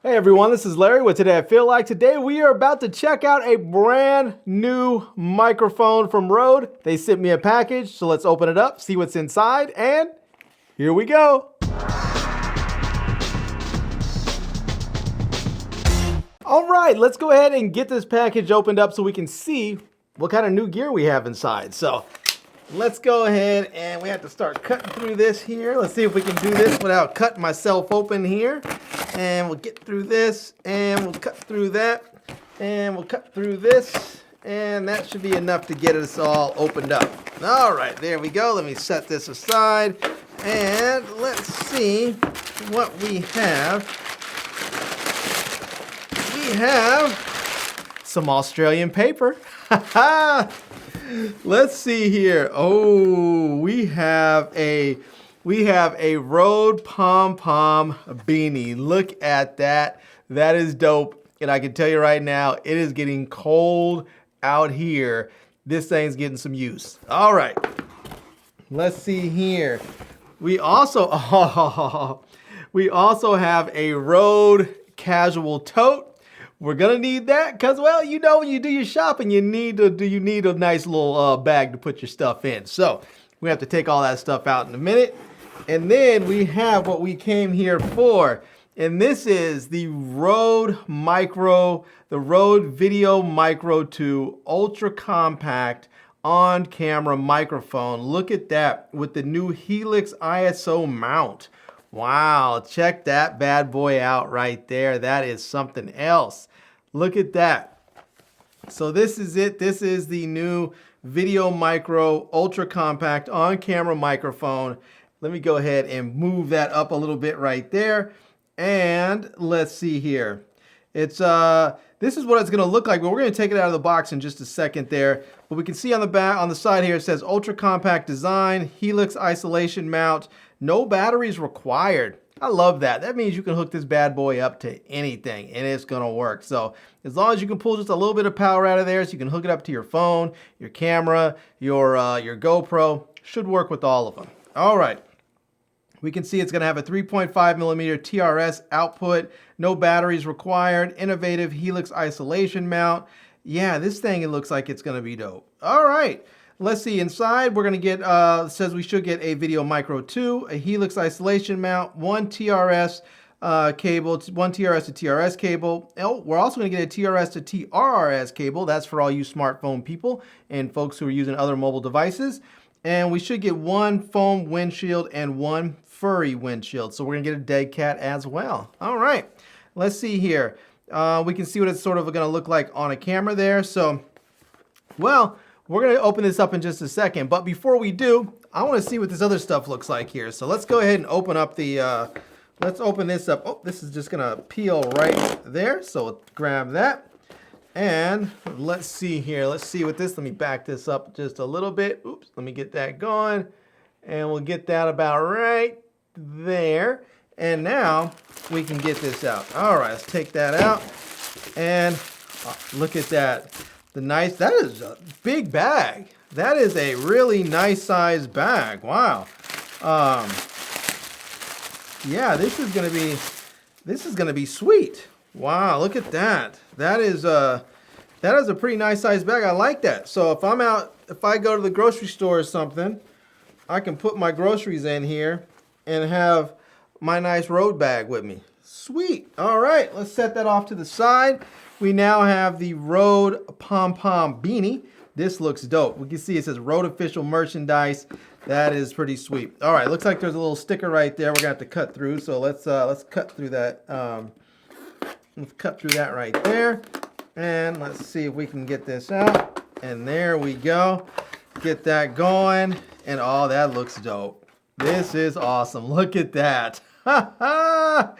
Hey everyone, this is Larry with Today I Feel Like. Today we are about to check out a brand new microphone from Rode. They sent me a package, so let's open it up, see what's inside, and here we go. All right, let's go ahead and get this package opened up so we can see what kind of new gear we have inside. So let's go ahead and we have to start cutting through this here. Let's see if we can do this without cutting myself open here. And we'll get through this, and we'll cut through that, and we'll cut through this, and that should be enough to get us all opened up. All right, there we go. Let me set this aside, and let's see what we have. We have some Australian paper. Let's see here. Oh, we have a Rode pom-pom beanie. Look at that. That is dope. And I can tell you right now, it is getting cold out here. This thing's getting some use. All right. Let's see here. We also have a Rode casual tote. We're gonna need that because, well, you know, when you do your shopping, you need a nice little bag to put your stuff in. So we have to take all that stuff out in a minute. And then we have what we came here for. And this is the Rode Micro, the Rode VideoMicro 2 Ultra Compact on-camera microphone. Look at that with the new Helix ISO mount. Wow, check that bad boy out right there. That is something else. Look at that. So this is it. This is the new VideoMicro Ultra Compact on-camera microphone. Let me go ahead and move that up a little bit right there. And let's see here. It's this is what it's gonna look like, but we're gonna take it out of the box in just a second there. But we can see on the back, on the side here, it says Ultra Compact Design, Helix Isolation Mount, no batteries required. I love that. That means you can hook this bad boy up to anything and it's gonna work. So as long as you can pull just a little bit of power out of there so you can hook it up to your phone, your camera, your GoPro, should work with all of them. All right. We can see it's going to have a 3.5 millimeter TRS output, no batteries required, innovative Helix isolation mount. Yeah, this thing, it looks like it's going to be dope. All right, let's see. Inside, we're going to get, says we should get a VideoMicro 2, a Helix isolation mount, one TRS cable, one TRS to TRS cable. Oh, we're also going to get a TRS to TRRS cable. That's for all you smartphone people and folks who are using other mobile devices. And we should get one foam windshield and one furry windshield. So we're gonna get a dead cat as well. All right, let's see here. We can see what it's sort of gonna look like on a camera there. So, well, we're gonna open this up in just a second. But before we do, I wanna see what this other stuff looks like here. So let's go ahead and open up the, let's open this up. Oh, this is just gonna peel right there. So we'll grab that. And let's see here. Let's see what this, let me back this up just a little bit. Oops, let me get that going. And we'll get that about right there. And now we can get this out. All right, let's take that out. And look at that. That is a big bag. That is a really nice size bag. Wow. Yeah, this is gonna be sweet. Wow, look at that. That is a pretty nice size bag. I like that. So if I go to the grocery store or something, I can put my groceries in here and have my nice Rode bag with me. Sweet. All right, let's set that off to the side. We now have the Rode pom-pom beanie. This looks dope. We can see it says Rode official merchandise. That is pretty sweet. All right, looks like there's a little sticker right there we're gonna have to cut through. So let's cut through that. Let's cut through that right there. And let's see if we can get this out. And there we go. Get that going. And oh, that looks dope. This is awesome. Look at that. I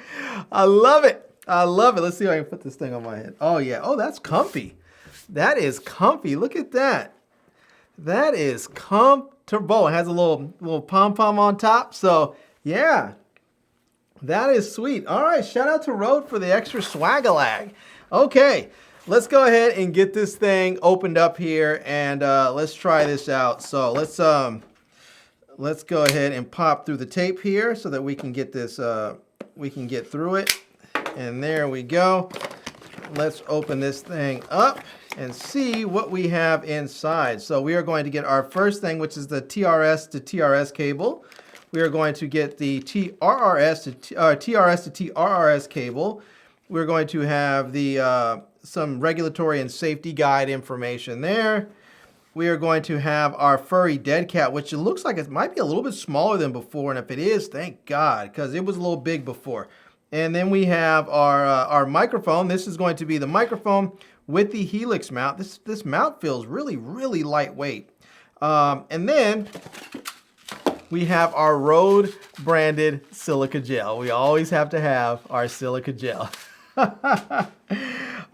love it. I love it. Let's see if I can put this thing on my head. Oh yeah. Oh, that's comfy. That is comfy. Look at that. That is comfortable. It has a little pom-pom on top. So yeah. That is sweet. All right, shout out to Rode for the extra swag-a-lag. Okay, let's go ahead and get this thing opened up here and let's try this out. So let's go ahead and pop through the tape here so that we can get this, we can get through it. And there we go. Let's open this thing up and see what we have inside. So we are going to get our first thing, which is the TRS to TRS cable. We are going to get the TRS to TRS cable. We're going to have the some regulatory and safety guide information there. We are going to have our furry dead cat, which it looks like it might be a little bit smaller than before. And if it is, thank God, because it was a little big before. And then we have our microphone. This is going to be the microphone with the Helix mount. This mount feels really, really lightweight. And then we have our Rode branded silica gel. We always have to have our silica gel.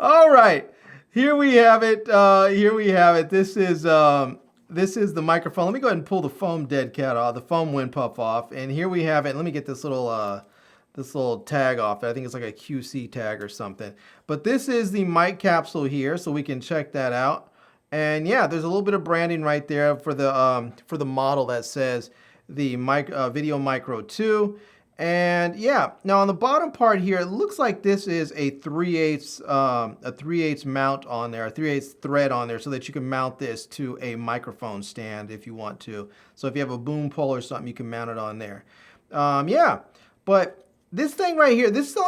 All right. Here we have it. Here we have it. This is the microphone. Let me go ahead and pull the foam dead cat off, the foam windpuff off. And here we have it. Let me get this little tag off. I think it's like a QC tag or something. But this is the mic capsule here, so we can check that out. And yeah, there's a little bit of branding right there for the model that says the VideoMicro 2. And yeah, now on the bottom part here, it looks like this is a 3/8 mount on there, a 3/8 thread on there, so that you can mount this to a microphone stand if you want to. So if you have a boom pole or something, you can mount it on there. Yeah, but this thing right here, this is the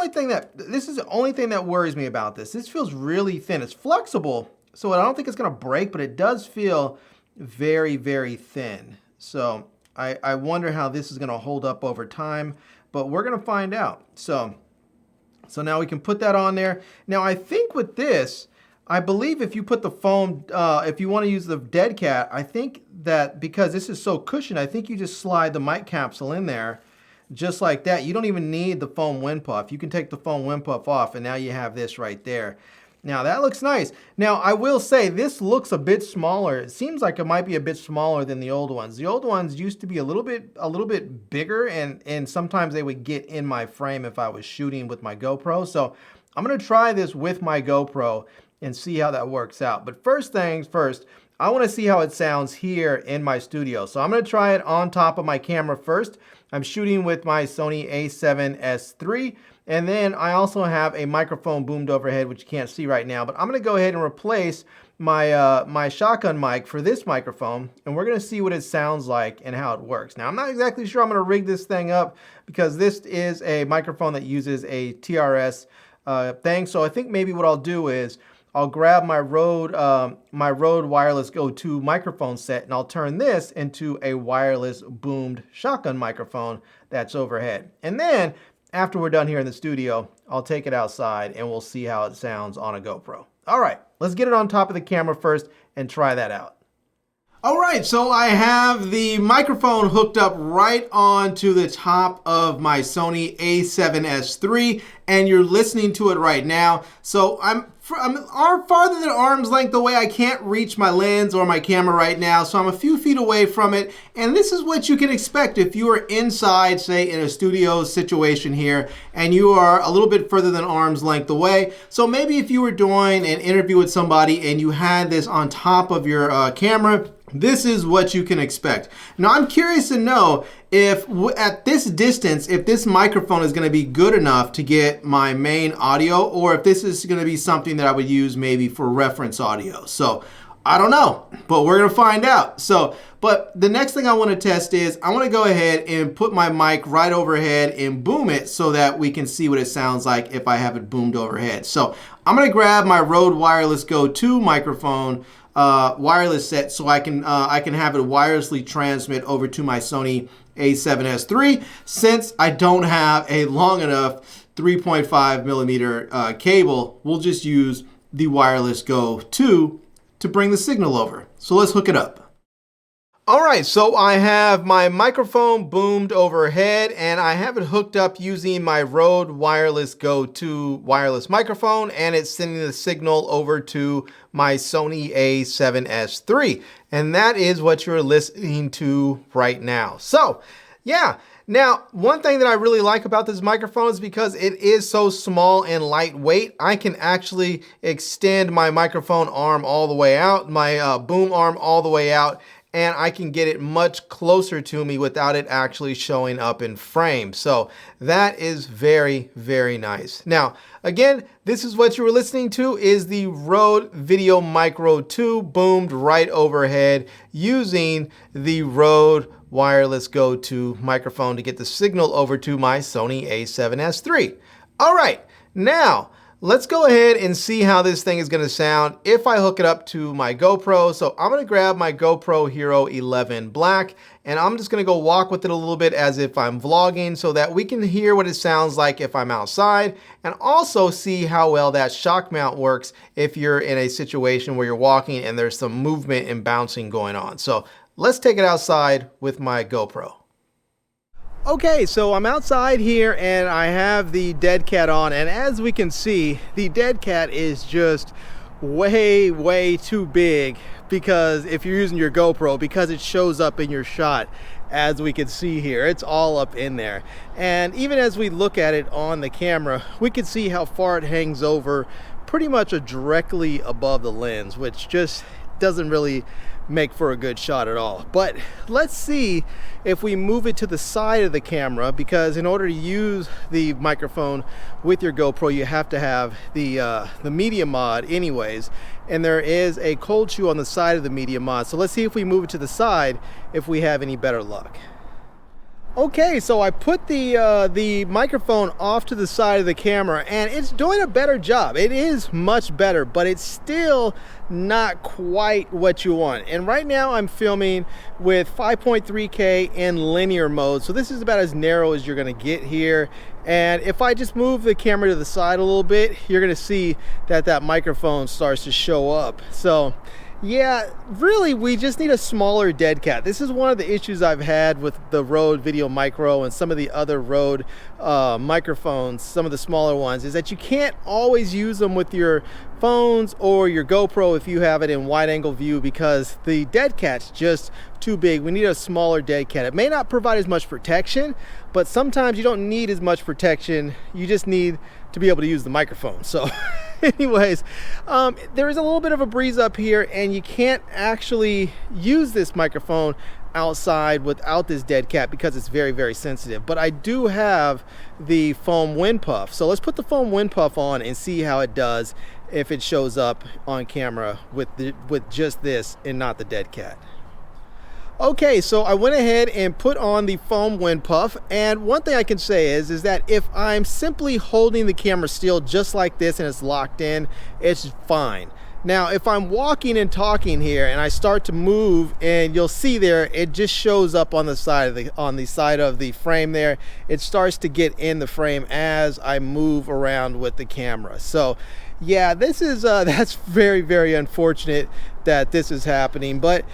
only thing that worries me about this. This feels really thin. It's flexible, so I don't think it's gonna break, but it does feel very, very thin. So I wonder how this is gonna hold up over time. But we're gonna find out. So now we can put that on there. Now I think with this, I believe if you put the foam, if you wanna use the dead cat, I think that because this is so cushioned, I think you just slide the mic capsule in there just like that. You don't even need the foam windpuff. You can take the foam windpuff off and now you have this right there. Now that looks nice. Now I will say this looks a bit smaller. It seems like it might be a bit smaller than the old ones. The old ones used to be a little bit bigger, and sometimes they would get in my frame if I was shooting with my GoPro. So I'm gonna try this with my GoPro and see how that works out. But first things first, I wanna see how it sounds here in my studio. So I'm gonna try it on top of my camera first. I'm shooting with my Sony a7S III. And then I also have a microphone boomed overhead, which you can't see right now. But I'm going to go ahead and replace my, my shotgun mic for this microphone. And we're going to see what it sounds like and how it works. Now, I'm not exactly sure I'm going to rig this thing up because this is a microphone that uses a TRS thing. So I think maybe what I'll do is I'll grab my Rode Wireless Go 2 microphone set, and I'll turn this into a wireless boomed shotgun microphone that's overhead. And then after we're done here in the studio, I'll take it outside and we'll see how it sounds on a GoPro. All right, let's get it on top of the camera first and try that out. All right, so I have the microphone hooked up right onto the top of my Sony a7S III, and you're listening to it right now. So I'm farther than arm's length away. I can't reach my lens or my camera right now, so I'm a few feet away from it. And this is what you can expect if you are inside, say in a studio situation here, and you are a little bit further than arm's length away. So maybe if you were doing an interview with somebody and you had this on top of your camera, this is what you can expect. Now I'm curious to know if at this distance, if this microphone is going to be good enough to get my main audio, or if this is going to be something that I would use maybe for reference audio. So I don't know, but we're going to find out. So, but the next thing I want to test is I want to go ahead and put my mic right overhead and boom it so that we can see what it sounds like if I have it boomed overhead. So I'm going to grab my Rode Wireless Go 2 microphone wireless set so I can have it wirelessly transmit over to my Sony a7S III, since I don't have a long enough 3.5 millimeter cable. We'll just use the Wireless Go 2 to bring the signal over. So let's hook it up. All right, so I have my microphone boomed overhead and I have it hooked up using my Rode Wireless Go 2 wireless microphone, and it's sending the signal over to my Sony a7S III. And that is what you're listening to right now. So yeah, now one thing that I really like about this microphone is because it is so small and lightweight, I can actually extend my microphone arm all the way out, my boom arm all the way out, and I can get it much closer to me without it actually showing up in frame. So that is very, very nice. Now, again, this is what you were listening to is the Rode VideoMicro 2 boomed right overhead using the Rode wireless go-to microphone to get the signal over to my Sony a7S III. All right, now let's go ahead and see how this thing is going to sound if I hook it up to my GoPro. So I'm going to grab my GoPro Hero 11 Black, and I'm just going to go walk with it a little bit as if I'm vlogging so that we can hear what it sounds like if I'm outside, and also see how well that shock mount works if you're in a situation where you're walking and there's some movement and bouncing going on. So let's take it outside with my GoPro. Okay, so I'm outside here and I have the dead cat on, and as we can see, the dead cat is just way too big, because if you're using your GoPro, because it shows up in your shot. As we can see here, it's all up in there. And even as we look at it on the camera, we can see how far it hangs over, pretty much directly above the lens, which just doesn't really make for a good shot at all. But let's see if we move it to the side of the camera, because in order to use the microphone with your GoPro, you have to have the media mod anyways, and there is a cold shoe on the side of the media mod. So let's see if we move it to the side if we have any better luck. Okay, so I put the microphone off to the side of the camera, and it's doing a better job. It is much better, but it's still not quite what you want. And right now I'm filming with 5.3K in linear mode, so this is about as narrow as you're gonna get here. And if I just move the camera to the side a little bit, you're gonna see that that microphone starts to show up. So yeah, really, we just need a smaller dead cat. This is one of the issues I've had with the Rode VideoMicro and some of the other Rode microphones, some of the smaller ones, is that you can't always use them with your phones or your GoPro if you have it in wide angle view, because the dead cat's just too big. We need a smaller dead cat. It may not provide as much protection, but sometimes you don't need as much protection. You just need to be able to use the microphone. So anyways, there is a little bit of a breeze up here, and you can't actually use this microphone outside without this dead cat because it's very sensitive. But I do have the foam wind puff, so let's put the foam wind puff on and see how it does if it shows up on camera with just this and not the dead cat. Okay, so I went ahead and put on the foam wind puff, and one thing I can say is that if I'm simply holding the camera still just like this and it's locked in, it's fine. Now, if I'm walking and talking here and I start to move, and you'll see there, it just shows up on the side of the frame there. It starts to get in the frame as I move around with the camera. So yeah, this is that's very unfortunate that this is happening, but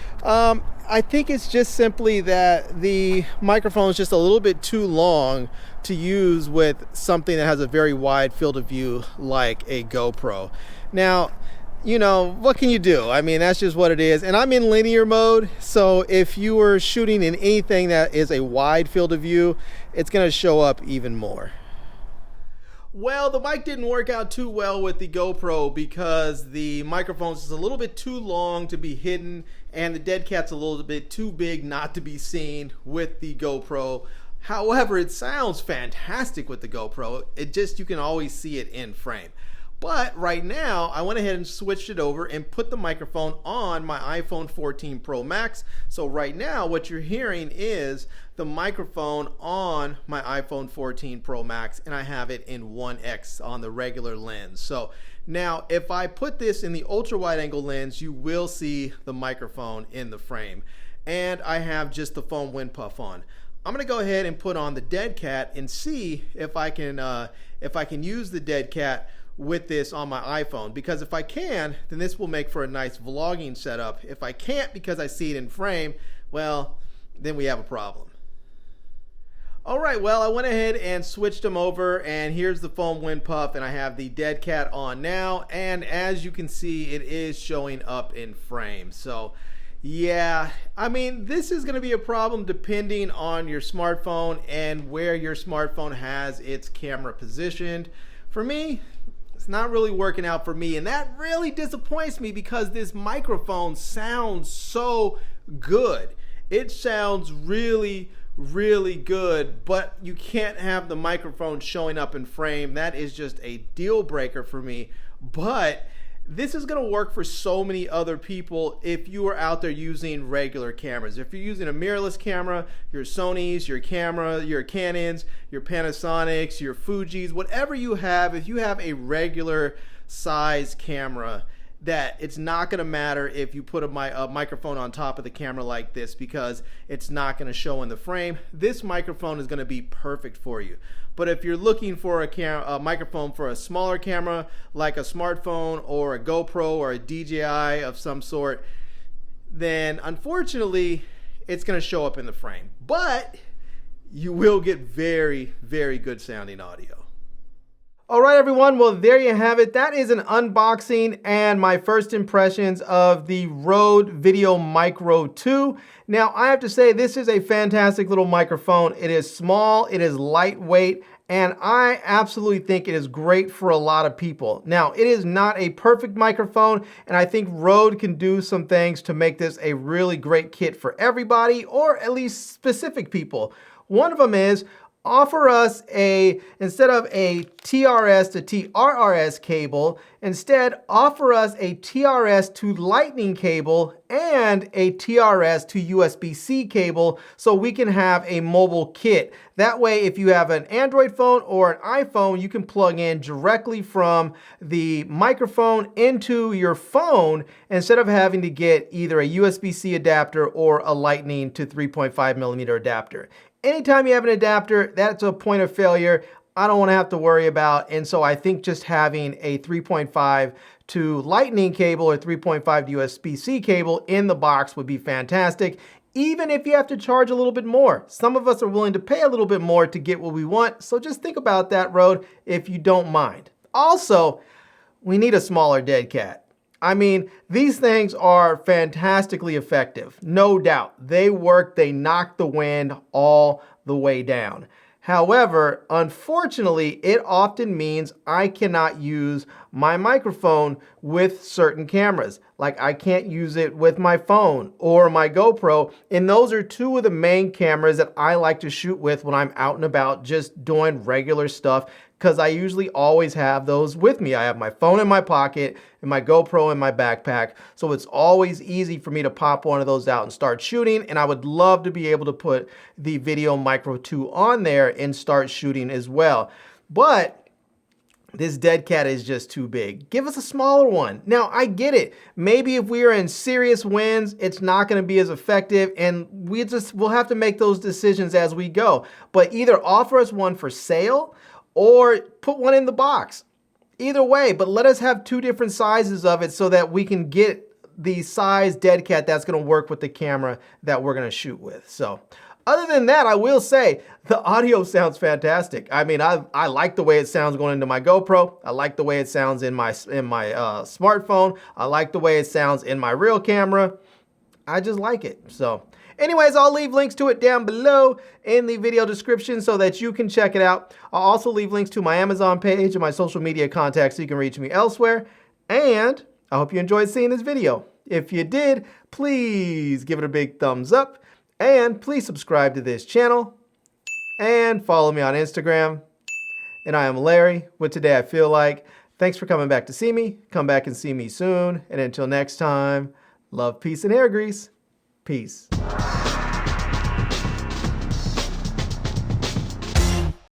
I think it's just simply that the microphone is just a little bit too long to use with something that has a very wide field of view like a GoPro. Now, you know, what can you do? I mean, that's just what it is. And I'm in linear mode, so if you were shooting in anything that is a wide field of view, it's gonna show up even more. Well, the mic didn't work out too well with the GoPro because the microphone is a little bit too long to be hidden, and the dead cat's a little bit too big not to be seen with the GoPro. However, it sounds fantastic with the GoPro. It just, you can always see it in frame. But right now, I went ahead and switched it over and put the microphone on my iPhone 14 Pro Max. So right now, what you're hearing is the microphone on my iPhone 14 Pro Max, and I have it in 1x on the regular lens. So now, if I put this in the ultra wide angle lens, you will see the microphone in the frame. And I have just the foam wind puff on. I'm gonna go ahead and put on the dead cat and see if I can use the dead cat with this on my iPhone, because if I can, then this will make for a nice vlogging setup. If I can't because I see it in frame, well, then we have a problem. All right, well, I went ahead and switched them over, and here's the foam wind puff, and I have the dead cat on now, and as you can see, it is showing up in frame. So yeah, I mean, this is gonna be a problem depending on your smartphone and where your smartphone has its camera positioned. For me, it's not really working out for me, and that really disappoints me because this microphone sounds so good. It sounds really, really good, but you can't have the microphone showing up in frame. That is just a deal breaker for me. But this is going to work for so many other people if you are out there using regular cameras. If you're using a mirrorless camera, your Sonys, your Canons, your Panasonics, your Fujis, whatever you have, if you have a regular size camera, that it's not going to matter if you put a microphone on top of the camera like this, because it's not going to show in the frame. This microphone is going to be perfect for you. But if you're looking for a microphone for a smaller camera, like a smartphone or a GoPro or a DJI of some sort, then unfortunately it's going to show up in the frame. But you will get very, very good sounding audio. All right, everyone. Well, there you have it. That is an unboxing and my first impressions of the Rode VideoMicro 2. Now, I have to say, this is a fantastic little microphone. It is small, it is lightweight, and I absolutely think it is great for a lot of people. Now, it is not a perfect microphone, and I think Rode can do some things to make this a really great kit for everybody, or at least specific people. One of them is, offer us instead of a TRS to TRRS cable, instead offer us a TRS to Lightning cable and a TRS to USB-C cable, so we can have a mobile kit. That way, if you have an Android phone or an iPhone, you can plug in directly from the microphone into your phone instead of having to get either a USB-C adapter or a Lightning to 3.5mm adapter. Anytime you have an adapter, that's a point of failure I don't want to have to worry about. And so I think just having a 3.5 to Lightning cable or 3.5 to USB-C cable in the box would be fantastic, even if you have to charge a little bit more. Some of us are willing to pay a little bit more to get what we want, so just think about that, Rode, if you don't mind. Also, we need a smaller dead cat. I mean, these things are fantastically effective, no doubt. They work, they knock the wind all the way down. However, unfortunately, it often means I cannot use my microphone with certain cameras. Like, I can't use it with my phone or my GoPro, and those are two of the main cameras that I like to shoot with when I'm out and about just doing regular stuff, because I usually always have those with me. I have my phone in my pocket and my GoPro in my backpack, so it's always easy for me to pop one of those out and start shooting, and I would love to be able to put the VideoMicro 2 on there and start shooting as well. But this dead cat is just too big. Give us a smaller one. Now, I get it. Maybe if we are in serious winds, it's not going to be as effective, and we'll have to make those decisions as we go. But either offer us one for sale or put one in the box. Either way, but let us have two different sizes of it so that we can get the size dead cat that's going to work with the camera that we're going to shoot with. So, other than that, I will say the audio sounds fantastic. I mean, I like the way it sounds going into my GoPro. I like the way it sounds in my smartphone. I like the way it sounds in my real camera. I just like it. So, anyways, I'll leave links to it down below in the video description so that you can check it out. I'll also leave links to my Amazon page and my social media contacts so you can reach me elsewhere. And I hope you enjoyed seeing this video. If you did, please give it a big thumbs up. And please subscribe to this channel and follow me on Instagram. And I am Larry with Today I Feel Like. Thanks for coming back to see me. Come back and see me soon. And until next time, love, peace, and hair grease. Peace.